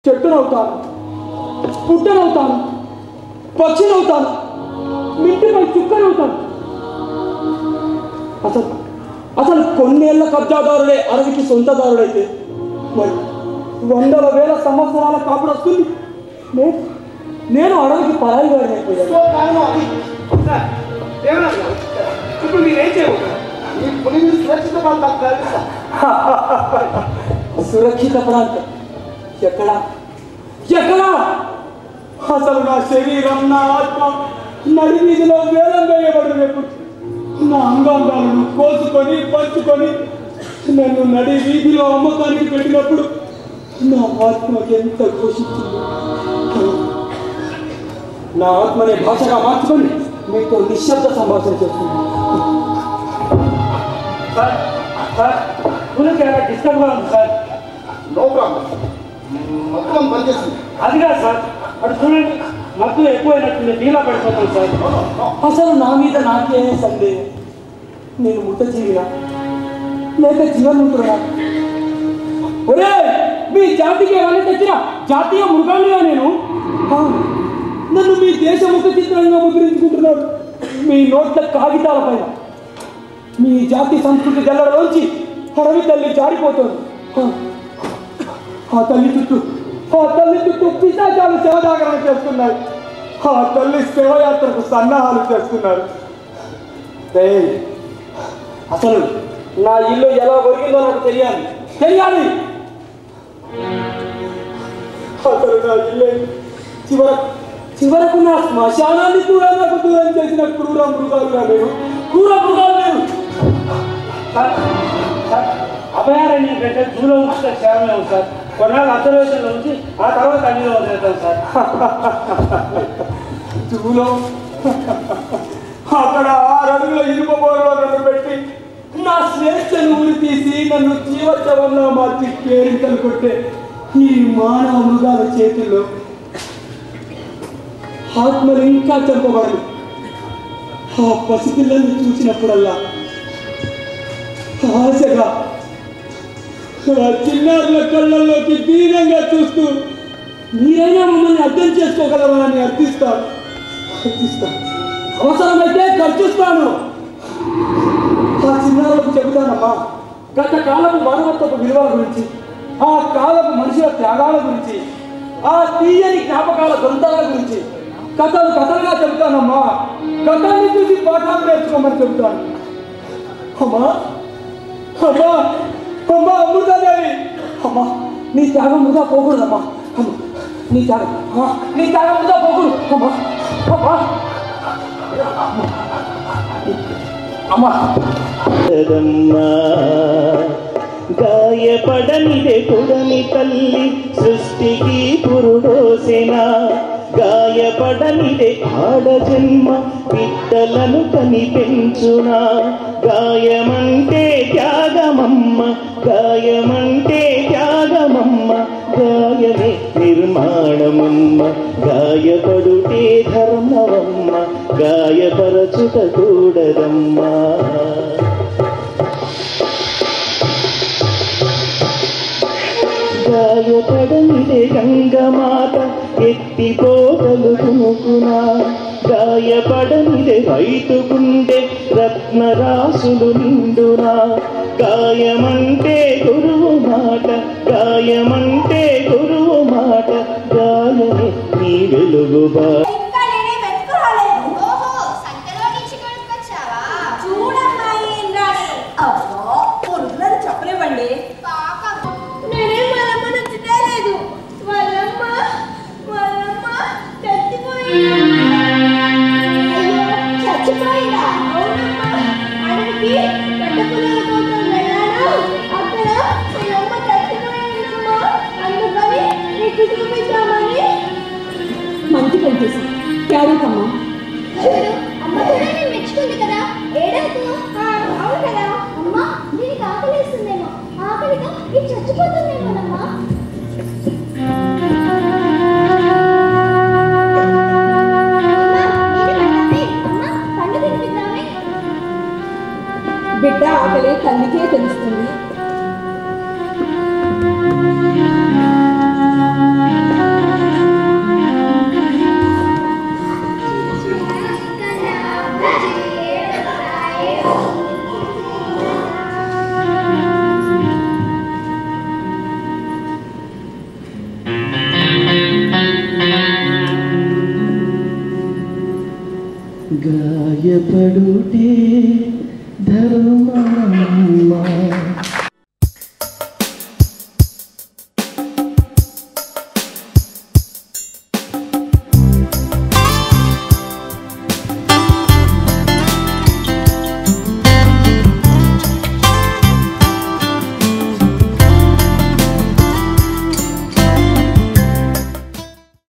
చెట్టునవుతాను, పుట్టనవుతాను, పక్షినవుతాను, మింటిపై చుక్కనవుతాను. అసలు కొన్నేళ్ల కబ్జాదారుడే అడవికి సొంతదారుడైతే మరి వందల వేల సంవత్సరాల కాపుడు వస్తుంది. నేను అడవికి పరాయి వాడిని అయిపోయాను. ఇప్పుడు మీరేం చేయబోతున్నారు? సురక్షిత ప్రాంతం ఎక్కడా? ఎక్కడా? అసలు నా శరీరం, నా ఆత్మ నడి వీధిలో వేలం వేయబడినప్పుడు నా అంగాంగాలను కోసుకొని పంచుకొని నన్ను నడి వీధిలో అమ్మకానికి పెట్టినప్పుడు నా ఆత్మకి ఎంత ఘోషించింది. నా ఆత్మని భాషగా మార్చుకొని మీతో నిశ్శబ్ద సంభాషణ చేస్తున్నాను. డిస్టర్బ్ గా ఉంది సార్. నో ప్రాబ్లం, మొత్తం బంద్ చేస్తుంది. అది కాదు సార్, అటు చూడండి, మత్తు ఎక్కువైనట్టుంది, నీలా పడిపోతాను సార్. అసలు నా మీద నాకే సందేహం. నేను ముట్ట జీవినా లేక జీవన్ముతున్నా? ఒరే, మీ జాతికి ఎవరైనా తెచ్చిన జాతీయ మృగాలుగా నేను? నన్ను మీ దేశ ముఖ చిత్రంగా ముద్రించుకుంటున్నారు మీ నోట్ల కాగితాల పైన. మీ జాతి సంస్కృతి జల్లడలోంచి అడవి తల్లి జారిపోతుంది. ఆ తల్లి చుట్టూ పిశాచాలు శవజాగరణ చేస్తున్నారు. ఆ తల్లి శివయాత్రకు సన్నాహాలు చేస్తున్నారు. అసలు నా ఇల్లు ఎలా ఒరిగిందో నాకు తెలియాలి. అసలు నా ఇల్లు చివరకు నా శ్మశానాన్ని కూడా నాకు దూరం చేసిన క్రూర మృగాలుగా లేరు. అభయారణ్యం కంటే జూలో ఉంచితే క్షేమమే ఉంది సార్. కొన్నాళ్ళు అబ్జర్వేషన్లో ఉంచి ఆ తర్వాత అన్నిలో వదిలేస్తాం సార్. జూలో అక్కడ 6 అడుగుల ఇనుప బోర్లో నన్ను పెట్టి నా స్వేచ్ఛను ఊరి తీసి నన్ను జీవోత్సవంలో మార్చి కేరింతలు కొట్టే ఈ మానవ మృగాల చేతుల్లో ఆత్మలు ఇంకా చంపబడదు. ఆ పసిపిల్లల్ని చూసినప్పుడల్లా ఆశగా చిన్నారుల కళ్ళల్లోకి దీనంగా చూస్తూ మీరైనా మమ్మల్ని అర్థం చేసుకోగలరా అని అర్థిస్తాను. అవసరమైతే ఖర్చుస్తాను. ఆ చిన్నారులకు చెబుతానమ్మా, గత కాలపు మానవత్వపు విలువల గురించి, ఆ కాలపు మనుషుల త్యాగాల గురించి, ఆ తీయని జ్ఞాపకాల దొంతల గురించి కథలుగా చెబుతానమ్మా. గతాన్ని చూసి పాఠాలు నేర్చుకోమని చెబుతాను. అమ్మా అమృతాదేవి, అమ్మా నీ త్యాగం వృధా పోకూడదమ్మా. నీ త్యాగం వృధా పోకూడదు అమ్మా. గాయపడనిదే కుడని తల్లి సృష్టికి పురుడోసెన. గాయపడనిదే ఆడ జన్మ బిడ్డలను కని పెంచునా. గాయమంటే త్యాగమమ్మ, గాయమంటే త్యాగమమ్మ, గాయమే నిర్మాణమమ్మ. గాయపడుటే ధర్మమమ్మ, గాయపరచుట కూడదమ్మా. గాయపడనిదే గంగమాత ఎత్తిపోగలుగునుకునా. గాయపడనిదే రైతు గుండె రత్నరాసులు నిండునా. గాయమంటే గురువు మాట, గాయమంటే గురువు మాట, గాయమే నీ వెలుగుబా. చెప్పలేవండి, నేనేం వాళ్ళమ్మ నుంచి తేలేదు. వాళ్ళమ్మ చచ్చిపోయిందా? అవునమ్మా, అడవికి కట్టపుల్లల కోసం వెళ్ళాను. అక్కడ వాళ్ళమ్మ చచ్చిపోయిందమ్మా. అందుకని నీకు చూపిద్దామని. మంచి పని చేసి క్యారెక్కమ్మా. అమ్మ కూడా నేను మెచ్చుకుంది కదా, ఏడకు. అవును కదా అమ్మా, దీనికి ఆకలిస్తుందేమో, ఆకలిగా ఇది చచ్చిపోతుందేమోనమ్మా. బిడ్డ ఆకలి తల్లికే తెలుస్తుంది. భయపడుటే ధర్మం